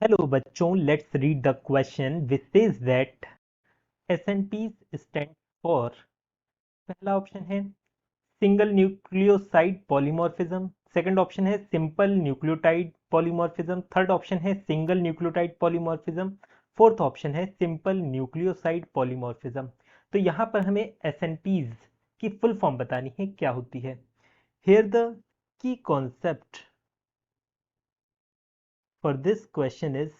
Hello बच्चों, let's read the question which says that SNPs stand for. पहला option है single nucleoside polymorphism, second option है simple nucleotide polymorphism, third option है single nucleotide polymorphism, fourth option है simple nucleoside polymorphism. तो यहाँ पर हमें SNPs की फुल फॉर्म बतानी है क्या होती है। Here the key concept for this question is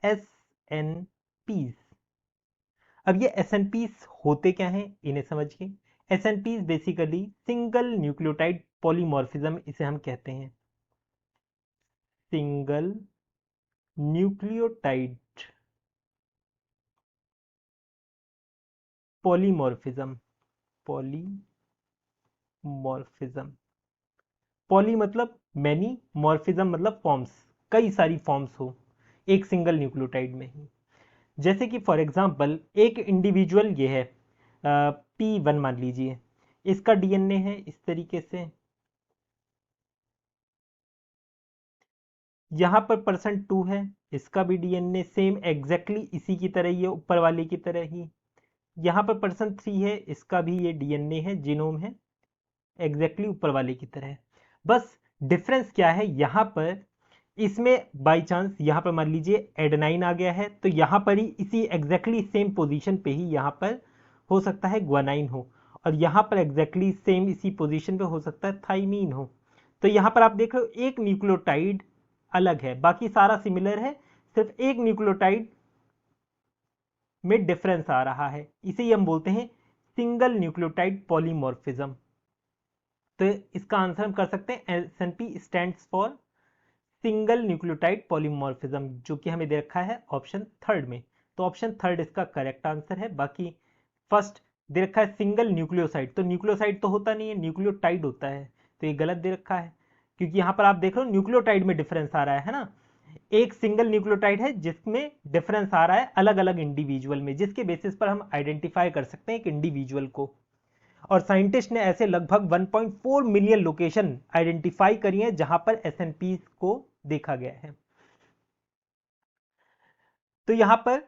SNPs। अब ये SNPs होते क्या हैं इन्हें समझिए। SNPs basically single nucleotide polymorphism इसे हम कहते हैं। Single nucleotide polymorphism. Polymorphism, poly मतलब मैनी, मॉर्फिज्म मतलब फॉर्म्स, कई सारी फॉर्म्स हो एक सिंगल न्यूक्लियोटाइड में ही। जैसे कि फॉर एग्जांपल एक इंडिविजुअल ये है P1 मान लीजिए, इसका DNA है इस तरीके से, यहाँ पर %2 है, इसका भी DNA सेम एग्जैक्टली इसी की तरह ही है, ऊपर वाले की तरह ही। यहाँ पर %3 है, इसका भी ये DNA है, जीनोम है, एग्जैक्टली ऊपर वाले की तरह। बस डिफरेंस क्या है, यहाँ पर इसमें बाय चांस यहाँ पर मान लीजिए एडेनाइन आ गया है, तो यहाँ पर ही इसी एग्जैक्टली सेम पोजीशन पे ही यहाँ पर हो सकता है ग्वानाइन हो, और यहाँ पर एग्जैक्टली सेम इसी पोजीशन पे हो सकता है थाइमीन हो। तो यहाँ पर आप देख रहे हो एक न्यूक्लियोटाइड अलग है, बाकी सारा सिमिलर है, सिर्फ एक न्यूक्लियोटाइड में डिफरेंस आ रहा है, इसे ही हम बोलते हैं सिंगल न्यूक्लियोटाइड पॉलीमॉर्फिज्म। तो इसका आंसर हम कर सकते हैं SNP stands for single nucleotide polymorphism, जो कि हमें दे रखा है ऑप्शन थर्ड में। तो ऑप्शन थर्ड इसका करेक्ट आंसर है। बाकी फर्स्ट दे रखा है सिंगल न्यूक्लियोसाइड, तो न्यूक्लियोसाइड तो होता नहीं है, न्यूक्लियोटाइड होता है, तो ये गलत दे रखा है, क्योंकि यहाँ पर आप देख रहे हो न्यूक्लियोटाइड में डिफरेंस आ रहा है ना। एक सिंगल न्यूक्लियोटाइड है जिसमें डिफरेंस आ रहा है अलग अलग इंडिविजुअल में, जिसके बेसिस पर हम आइडेंटिफाई कर सकते हैं एक इंडिविजुअल को। और साइंटिस्ट ने ऐसे लगभग 1.4 मिलियन लोकेशन आइडेंटिफाई करी हैं जहां पर SNPs को देखा गया है। तो यहां पर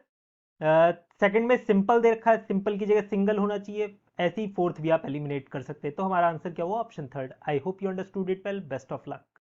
सेकंड में सिंपल दे रखा है, सिंपल की जगह सिंगल होना चाहिए, ऐसे ही फोर्थ भी आप एलिमिनेट कर सकते हैं। तो हमारा आंसर क्या हुआ, option third. I hope you understood it well, best of luck.